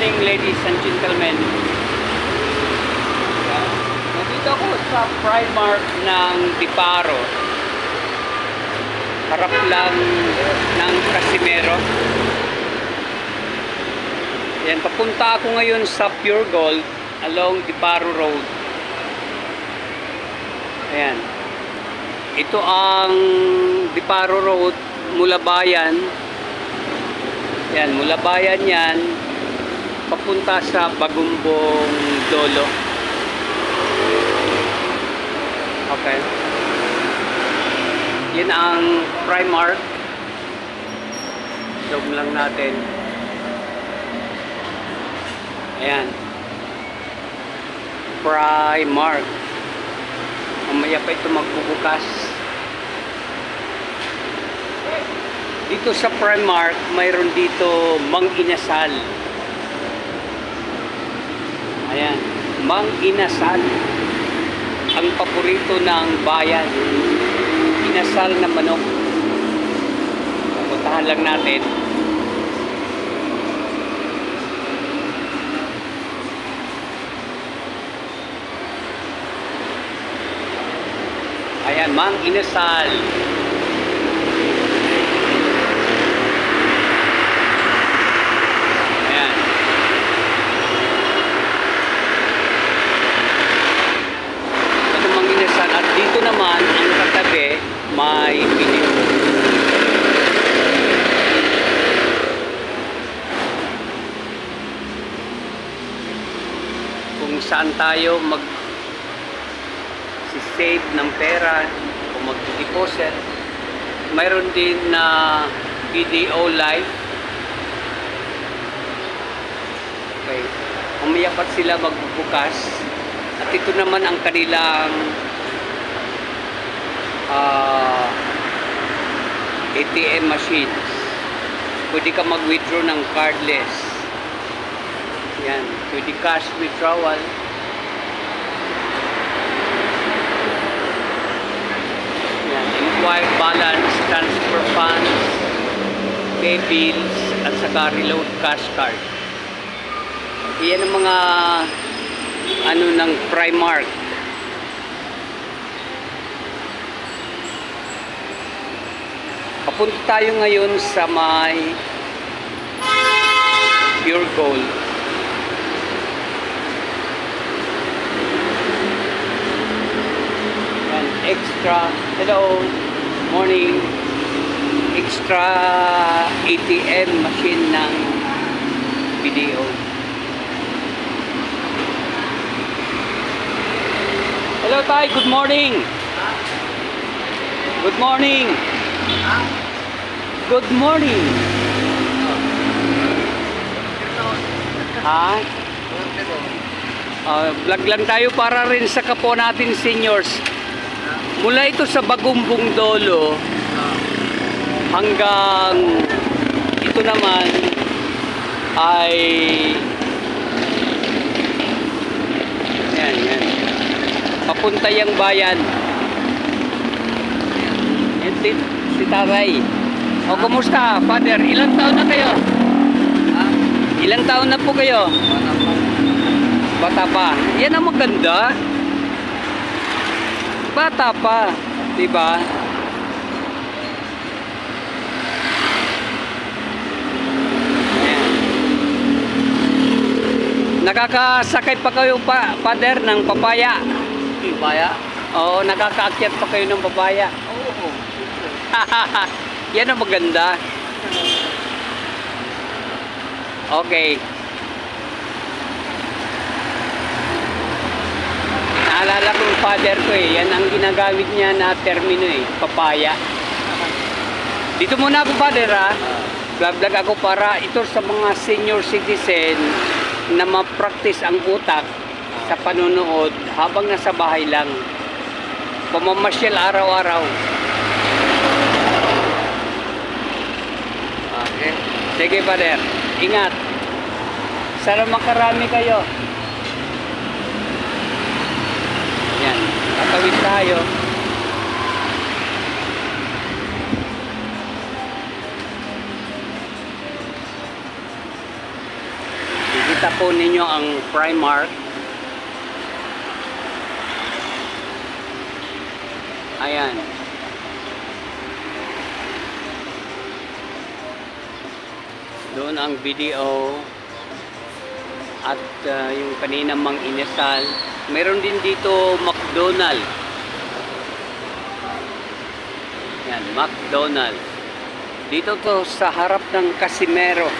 morning, ladies and gentlemen. Nandito ako sa Primark ng Diparo. Harap lang ng Casimero. Yan, papunta ako ngayon sa Pure Gold along Diparo Road. Ayan. Ito ang Diparo Road mula bayan. Yan, mula bayan yan papunta sa Bagumbong Dolo. Okay. Yan ang Primark. Zoom lang natin. Ayan. Primark. Mamaya pa ito magbubukas. Dito sa Primark, mayroon dito Mang Inasal. Ayan, Mang Inasal. Ang paborito ng bayan. Inasal na manok. Puntahan lang natin. Ayan, Mang Inasal. Dito naman, ang katabi, may pinip. Kung saan tayo mag-save ng pera o mag-deposit, mayroon din na BDO Live. Okay. Umiyapat sila magbubukas. At ito naman ang kanilang ATM machines. Pwede ka mag-withdraw ng cardless. Yan, pwede cash withdrawal. Yan, inquire balance, transfer funds, pay bills, at saka reload cash card. Yan ang mga ano ng Primark. Papunta tayo ngayon sa may Pure Gold. And extra, hello, morning, extra ATM machine ng BDO. Hello tay, good morning. Good morning. Good morning. Ha? Vlog lang tayo para rin sa kapwa natin seniors. Mula ito sa Bagumbong Dolo hanggang ito naman ay yan. Papunta yung bayan. Si Taray. O, kumusta, Father? Ilang taon na kayo? Ilang taon na po kayo? Bata pa. Yan ang maganda. Bata pa. Diba? Ayan. Nakakasakay pa kayo pa, Father, ng papaya? Papaya? Oo, nakakaakyat pa kayo ng papaya. Oo. Yan ang maganda. Okay. Naalala ko yung father ko eh. Yan ang ginagamit niya na termino eh. Papaya. Dito muna ako, father, ha. Vlog ako para ito sa mga senior citizen na ma-practice ang utak sa panonood habang nasa bahay lang. Pamamasyal araw-araw. Okay. Sige, Father. Ingat. Sana makarami kayo. Yan. Tatawid tayo. po ninyo ang Primark. Ayan. Doon ang video at yung kanina mang inasal. Meron din dito McDonald. Yan, McDonald. Dito to sa harap ng Casimero.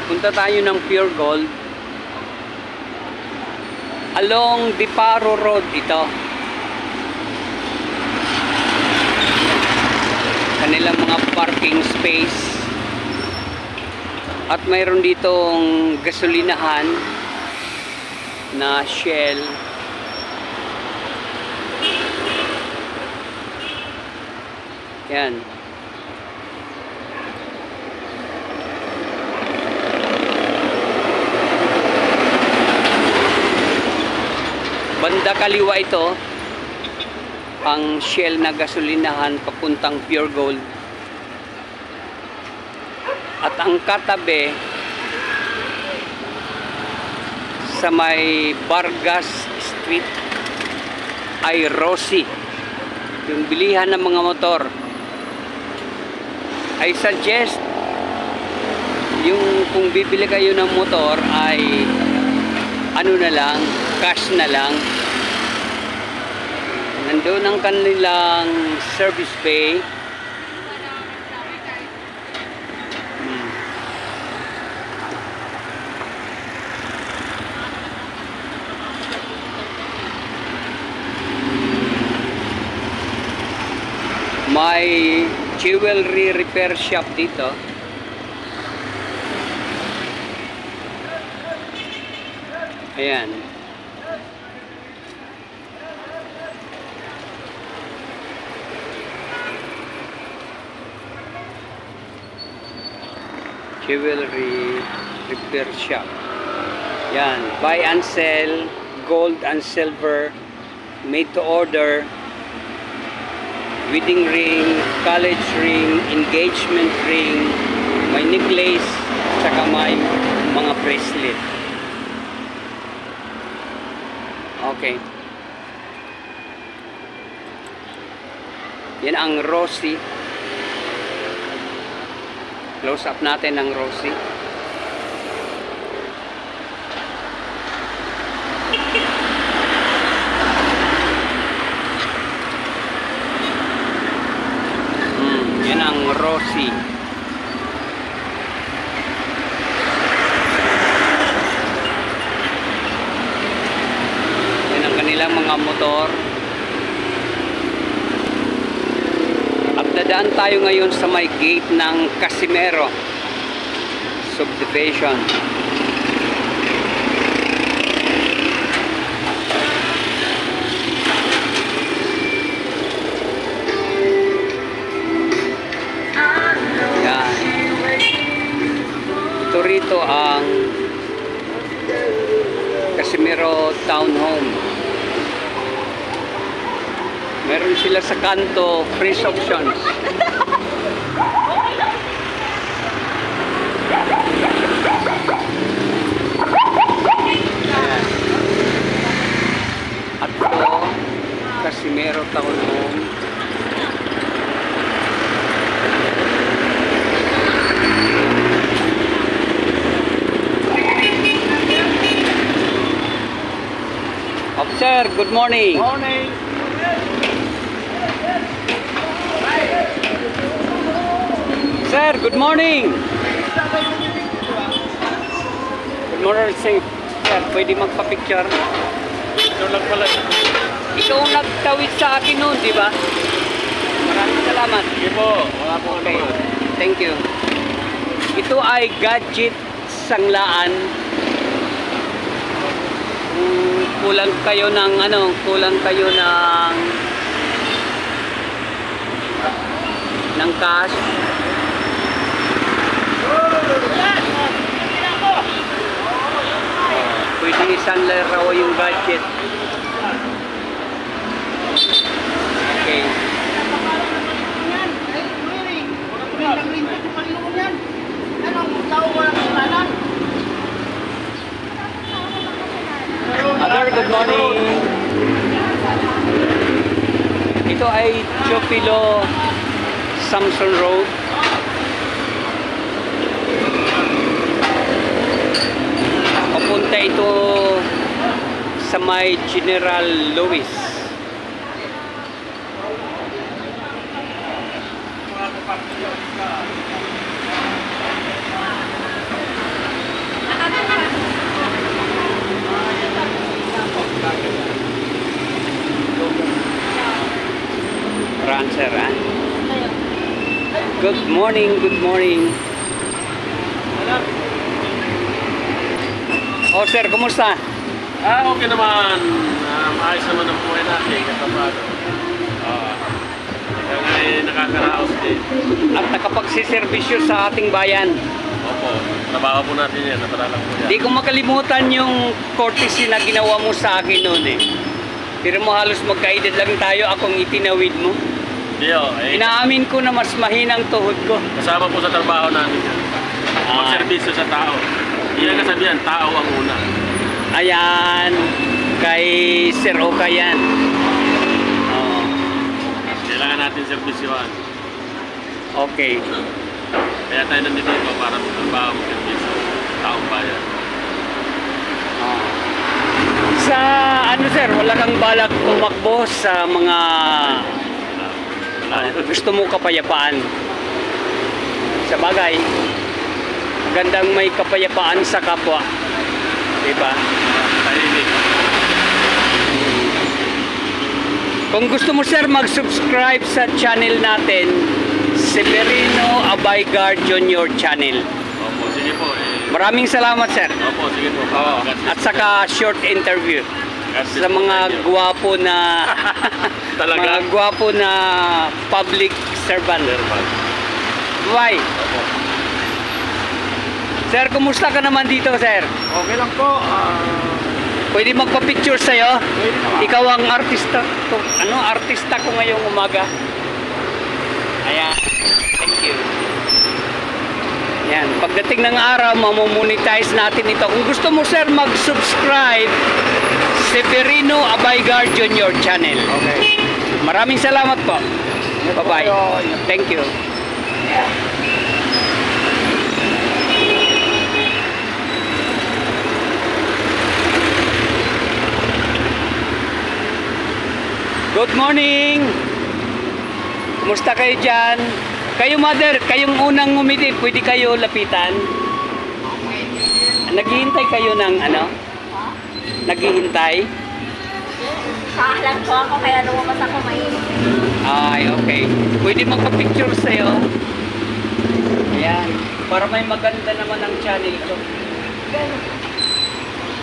Punta tayo ng Pure Gold. Along Diparo Road ito. Kanilang mga parking space. At mayroon ditong gasolinahan na Shell. Yan. Banda kaliwa ito ang Shell na gasolinahan papuntang Pure Gold. At ang katabi sa may Vargas Street ay Rossi, yung bilihan ng mga motor. I suggest yung kung bibili kayo ng motor ay ano na lang, cash na lang. Nandoon ang kanilang service bay. May jewelry repair shop dito. Ayan. Jewelry repair shop. Yan. Buy and sell, gold and silver, made to order, wedding ring, college ring, engagement ring, may necklace, saka may mga bracelet. Okay. Yan ang Rossi. Close up natin ang Rossi. Yan ang Rossi. Yan ang kanilang mga motor. At dadaan tayo ngayon sa may gate ng Casimero Subdivision. Yan. Ito rito ang Casimero Townhome. Meron sila sa kanto, fresh options. Ayan. At ito, Casimero Townhome. Officer, good morning. Morning. Sir, good morning. Good morning, sir. Sir, pwede magpa-picture? Ito lang pala. Ikaw ang nagtawid sa akin noon, di ba? Maraming salamat. Sige po. Wala po Okay. naman. Thank you. Ito ay gadget sanglaan. Kulang kayo ng cash. Pwede isang laraw yung gadget. Okay. Mother, good morning. Ito ay Chopilo Samson Road. Papunta ito sa may General Lewis. Rancher, ha? Good morning, good morning. Oh, sir, kumusta? Okay naman. Maayos naman ang buhay natin. Katapado. Kaya nakakaraos din. At nakapagsiservisyo sa ating bayan. Opo. Trabaho po natin yan. Napadala po yan. Di ko makalimutan yung courtesy na ginawa mo sa akin noon eh. Pero mo halos magkaedad lang tayo, akong itinawid mo. Diyo, Inaamin ko na mas mahinang tuhod ko. kasama po sa trabaho natin yan. Magservisyo sa tao. Iyan kasabihan, tao ang una. Ayan, kay Sir Oka yan. Oh, Kailangan natin servisyoan. okay. Kaya tayo nandito para trabaho magservisyo sa taong bayan. Oh. Sa ano sir, wala kang balak tumakbo sa mga gusto mo kapayapaan. Sa bagay, magandang may kapayapaan sa kapwa. Diba? Tahimik. Kung gusto mo sir mag-subscribe sa channel natin, Severino Abaygar Jr. Channel. Opo, sige po. Maraming salamat sir. Opo, sige po. Oo. At saka short interview sa mga gwapo na Talaga? mga gwapo na public servant. Bye. Opo. Sir, kumusta ka naman dito, sir? Okay lang po. Pwede magpa-picture sa'yo? Pwede naman. Ikaw ang artista to, artista ko ngayong umaga. Ayan. Thank you. Yan, pagdating ng araw, mamomonetize natin ito. Kung gusto mo, sir, mag-subscribe Severino Abaygar Jr. Channel. Okay. Maraming salamat po. Bye-bye. Thank you. Good morning! Kumusta kayo dyan? Kayo mother, kayong unang ngumiti, pwede kayo lapitan? Naghihintay kayo ng ano? Naghihintay? Kaalam ko ako kaya lumabas ako mainit. Ay, okay. Pwede magpa-picture sa'yo. Ayan. Para may maganda naman ang channel ko.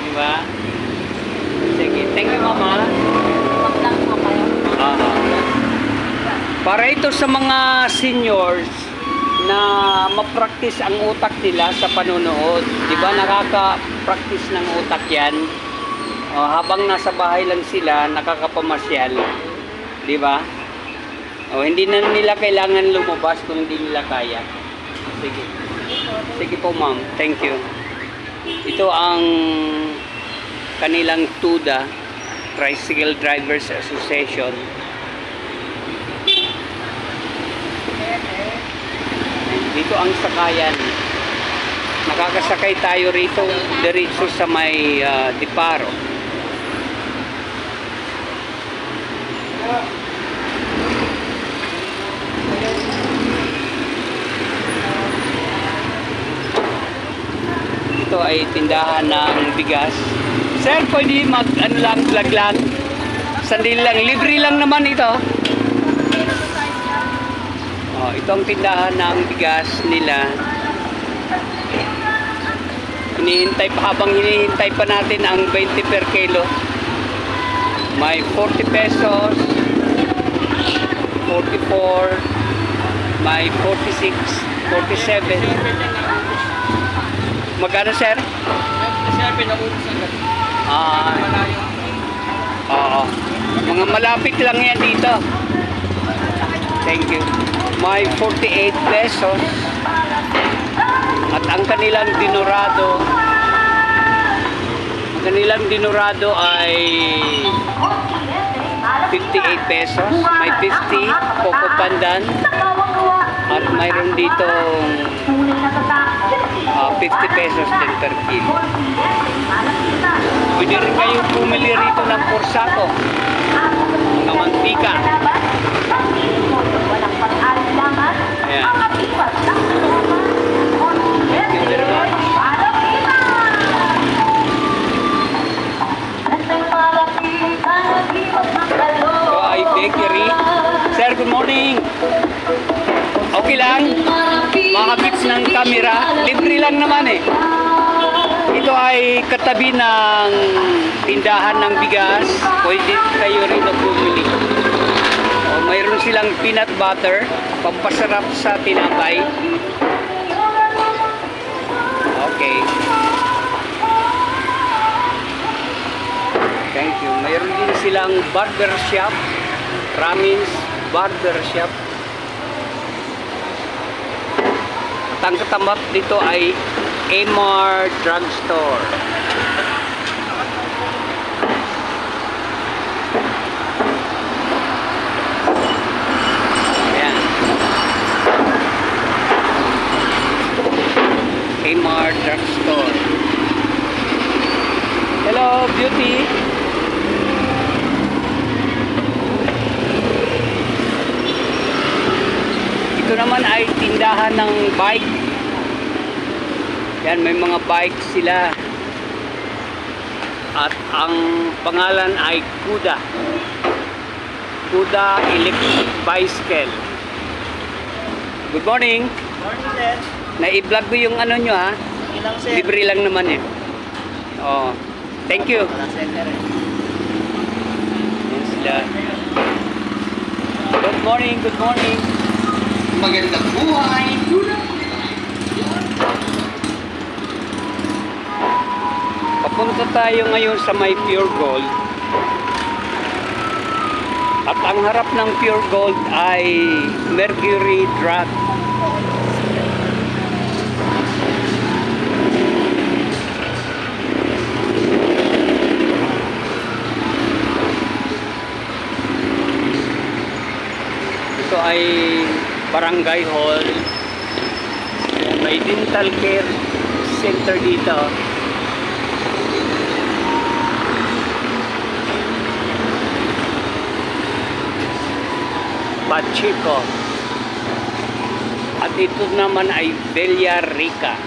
Diba? Sige. Thank you, mama. Mag-lang mo kayo. Para ito sa mga seniors na ma-practice ang utak nila sa panonood. Di ba nakaka-practice ng utak yan? Habang nasa bahay lang sila, nakakapamasyal. Di ba? Hindi na nila kailangan lumabas kung hindi nila kaya. Sige. Sige po ma'am. Thank you. Ito ang kanilang TUDA, Tricycle Drivers Association. Dito ang sakayan. Nakakasakay tayo rito diretso sa may Diparo. Ito ay tindahan ng bigas. Sir, pwede mag-ano lang, vlog lang. Sandali lang, libre lang naman ito. Ito ang tindahan ng bigas nila. Habang hinihintay pa natin ang 20 per kilo. May 40 pesos, 44, may 46, 47. Magkano, sir? Sir, pinaubos agad. Ah, Malayo. oo. Mga malapit lang yan dito. Thank you. May 48 pesos. At ang kanilang dinurado ay 58 pesos. May 50 Coco Pandan. At mayroon ditong 50 pesos din per kilo. Pwede rin kayong bumili rito ng porsako, ng mantika. Ayan. Thank you very much. Ito ay bakery. Sir, good morning. Okay lang? Makakabits ng camera. Libre lang naman eh. Ito ay katabi ng tindahan ng bigas. Pwede kayo rin bumili. O, mayroon silang peanut butter, pampasarap sa tinapay. Okay. Thank you. Mayroon din silang barber shop, Ramin's Barber Shop. At ang katapat dito ay Amar Drugstore. Ayan. Amar Drugstore. Hello, beauty. Ito naman ay tindahan ng bike. Yan, may mga bike sila. At ang pangalan ay Kuda. Kuda Electric Bicycle. Good morning. Morning, sir. Na-i-vlog ko yung ano nyo ha. Ilang, sir? Libre lang naman eh. Oh, thank you. Wala, sir. Yan sila. Good morning, good morning. Magandang buhay! Papunta tayo ngayon sa may Pure Gold. At ang harap ng Pure Gold ay Mercury Drug. Ito ay Barangay Hall. May dental care center dito. Pachico. At ito naman ay Bella Rica.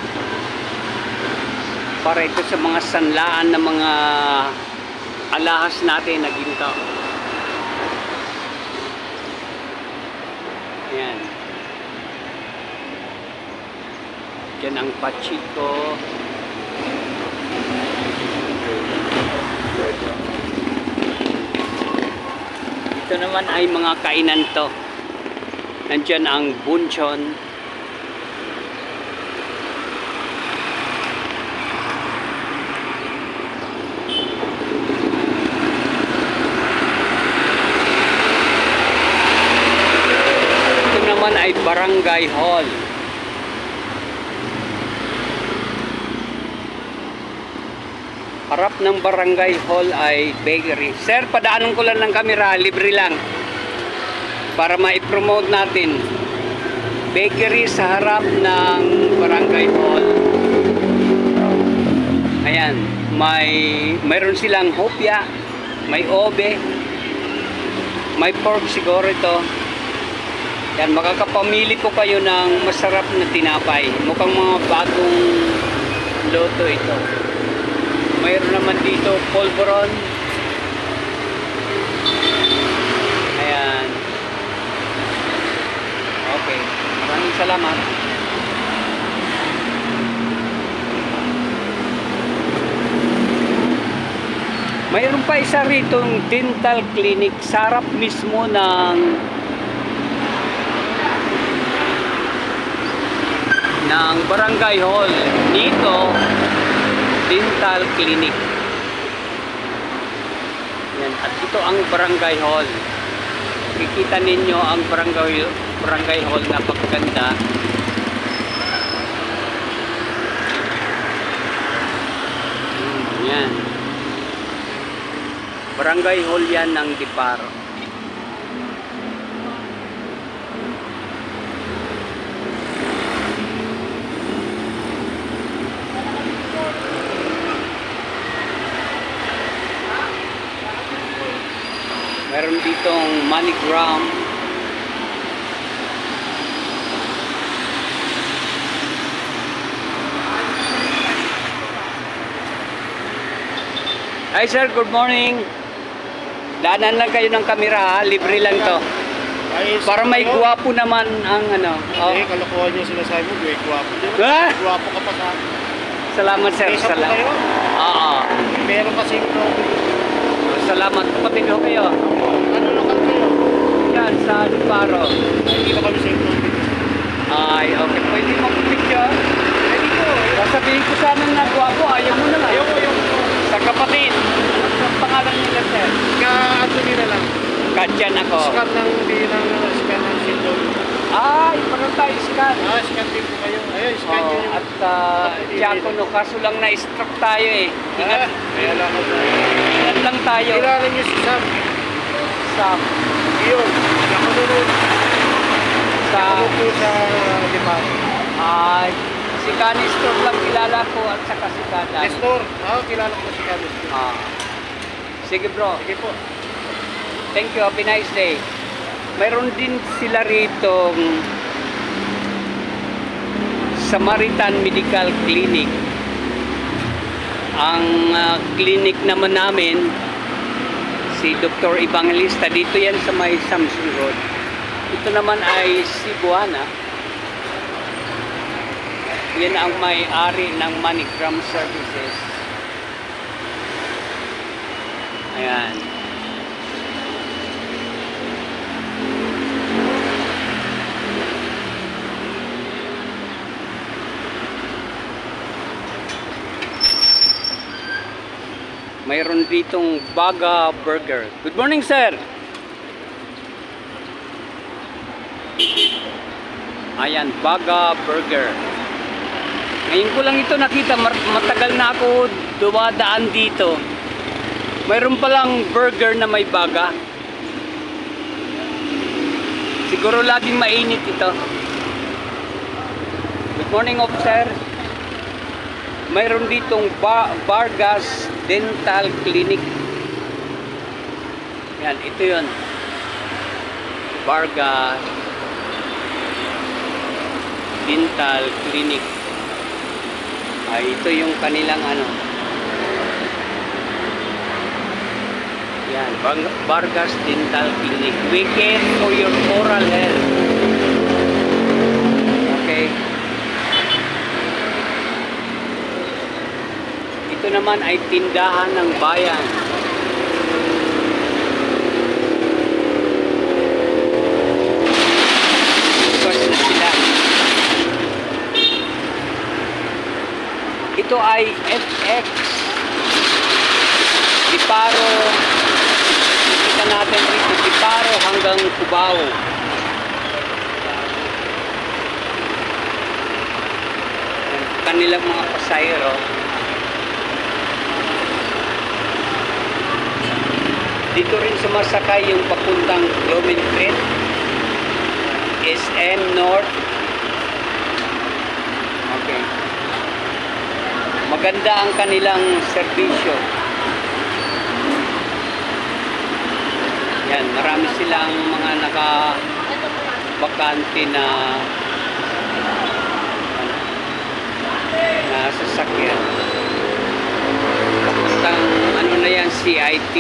Para ito sa mga sanlaan ng mga alahas natin na ginto. Ayan. Diyan ang Pachico. Ito naman ay mga kainan to. Nandiyan ang Bunchon. Ito naman ay Barangay Hall. Harap ng Barangay Hall ay bakery. Sir, padaanan ko lang ng camera, libre lang. Para ma-promote natin. Bakery sa harap ng Barangay Hall. Ayan, mayroon silang hopya, may obe, may pork siguro ito. Yan, makakapamili po kayo ng masarap na tinapay. Mukhang mga bagong loto ito. Mayroon naman dito polvoron. Ayan. Okay. Maraming salamat. Mayroon pa isa ritong dental clinic sa harap mismo ng Barangay Hall. Dito Dental Clinic. Yan. At ito ang barangay hall. Kikita ninyo ang barangay hall na pagkaganda. Yan. Barangay hall yan ng Diparo. Meron ditong MoneyGram. Hi sir, good morning. Daanan lang kayo ng kamera ha, libre lang to. Para may guwapo naman ang ano. Hindi, kalokohan yung sinasabi mo, guwapo. Ah! Guwapo ka pa sa akin. Salamat sir, Isa po salamat. kayo? Oo. Meron kasi Salamat kapatid ho kayo. ano lokal kayo? Yan sa Diparo. Hindi na kami sa inyo. Ay, okay. Pwede mag-picture. Pwede ko. Sasabihin ko sana na guwapo, ayaw mo na lang. Ayaw ko yung Sa kapatid. Ang pangalan nila sir? ka-Anthony na lang. Katyan ako. Scan lang, hindi lang scan ng sinto. Ay, parang tayo scan. Scan din po kayo. Ayun, scan Oo, yun. at Diakono, kaso lang na-stroke tayo eh. Ingat, Kaya lang ako. ingat lang tayo. Kilala niyo si Sam. Sa, Iyon. Nakununod. sa, Nakununod sa Diparo. ay, si Canistor lang kilala ko at saka si Kadan. Nestor. Kilala ko si Nestor. Sige bro, Sige po. thank you, happy nice day. Mayroon din sila rito Samaritan Medical Clinic. Ang clinic naman namin si Dr. Evangelista, dito yan sa may Samson Road. Ito naman ay Cebuana. Yan ang may-ari ng MoneyGram Services. Ayan. Mayroon ditong Baga Burger. Good morning, sir. Ayan, Baga Burger. Ngayon ko lang ito nakita, matagal na ako dumadaan dito. Mayroon palang burger na may baga. Siguro laging mainit ito. Good morning, officer. Mayroon ditong Vargas Dental Clinic. Yan, ito yun. Vargas Dental Clinic. Ay, ito yung kanilang ano. Yan, Vargas Dental Clinic. Weekend for your oral health. Okay. Ito naman ay tindahan ng bayan. Bukas na sila. Ito ay FX Diparo. Kita natin dito Diparo hanggang Cubao. Kanilang mga pasahero. Dito rin sumasakay yung papuntang Blumentritt, SM North. Okay. Maganda ang kanilang serbisyo. Yan, marami silang mga naka-bakante na sasakyan. Papuntang ano na yan, CIT.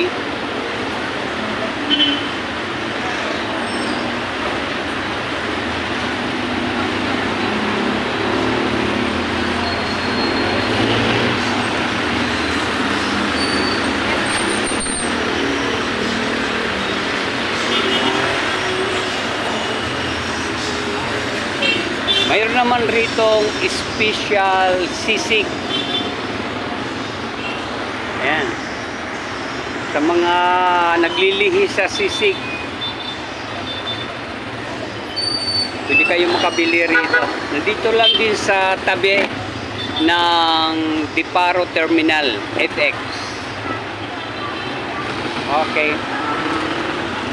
Mayroon naman ritong special sisig. Ayan. Sa mga naglilihi sa sisig, pwede kayo makabili rito. Nandito lang din sa tabi ng Diparo Terminal FX. Okay.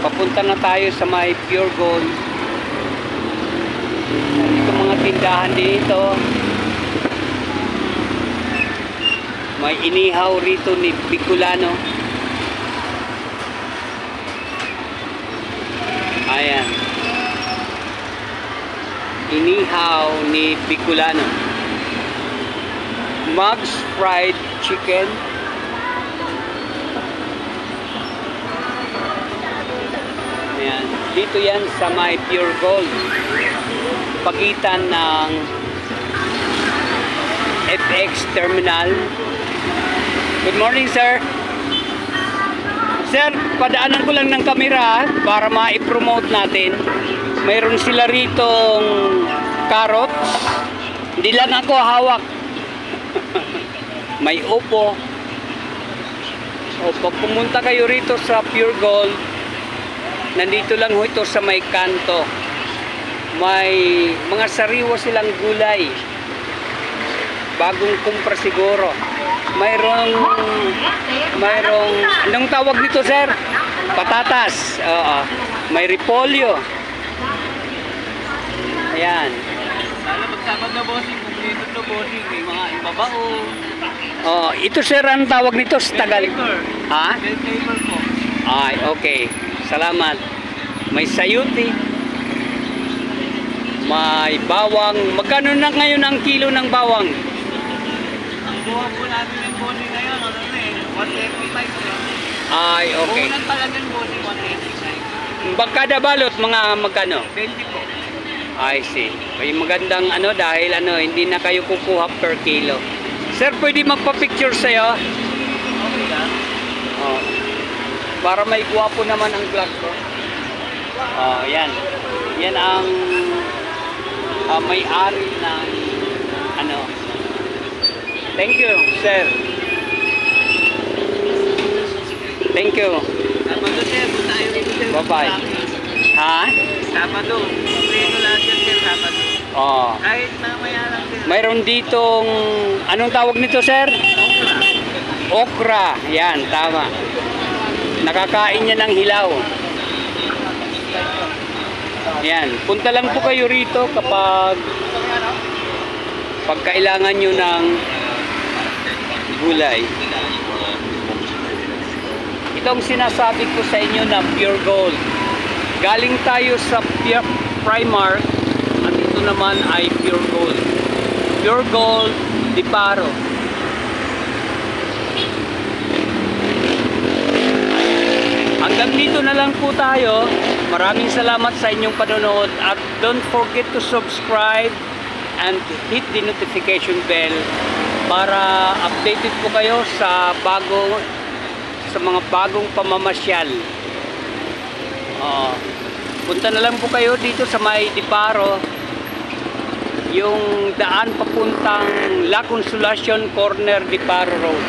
Papunta na tayo sa may Pure Gold. Ito mga tindahan dito. May inihaw rito ni Bicolano. Ayan. Inihaw ni Bicolano. Mug's Fried Chicken. Ayan. Dito yan sa may Pure Gold. Pagitan ng FX Terminal. Good morning, sir. Sir, padaanan ko lang ng kamera para ma-promote natin. Mayroon sila ritong carrots. Hindi lang ako hawak. May upo. O, pag pumunta kayo rito sa Pure Gold, nandito lang ho ito sa may kanto. May mga sariwa silang gulay. Bagong kumpra siguro. Mayroong anong tawag dito, sir? Patatas. Oo. May repolyo. Ayan. Lalo magsabag na bossing, kumplito na bossing, may mga ibabao. Oh, ito sir, ang tawag nito sa Tagal. Ha? Bell flavor po. Ay, okay. Salamat. May sayuti. May bawang. Magkano na ngayon ang kilo ng bawang? Ang buha po namin yung bossing ngayon, ano na eh, 135 lang. Ay, okay. Buhunan pa lang yung bossing, 185. Bagkada balot, mga magkano? 20 po. I see. May magandang ano dahil ano, hindi na kayo kukuha per kilo. Sir, pwede magpa-picture sa'yo? Okay lang. Oh. Para may guwapo naman ang vlog ko. Oh, yan. Yan ang may-ari ng ano. Thank you, sir. Thank you. Sabado sir, punta tayo rito sir. Bye-bye. Ha? Sabado. Rito lahat yan sir, Sabado. Oh. Kahit mamaya lang sir. Mayroon ditong anong tawag nito, sir? Okra. Okra. Yan, tama. Nakakain niya ng hilaw. Yan. Punta lang po kayo rito kapag kailangan nyo ng gulay. Itong sinasabi ko sa inyo na Pure Gold. Galing tayo sa Primark at ito naman ay Pure Gold. Pure Gold Diparo. Hanggang dito na lang po tayo. Maraming salamat sa inyong panonood at don't forget to subscribe and hit the notification bell para updated po kayo sa mga bagong pamamasyal. Punta na lang po kayo dito sa may Diparo, yung daan papuntang La Consolacion Corner Diparo Road.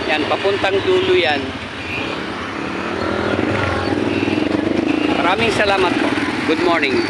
Yan, papuntang dulo yan. Maraming salamat po. Good morning.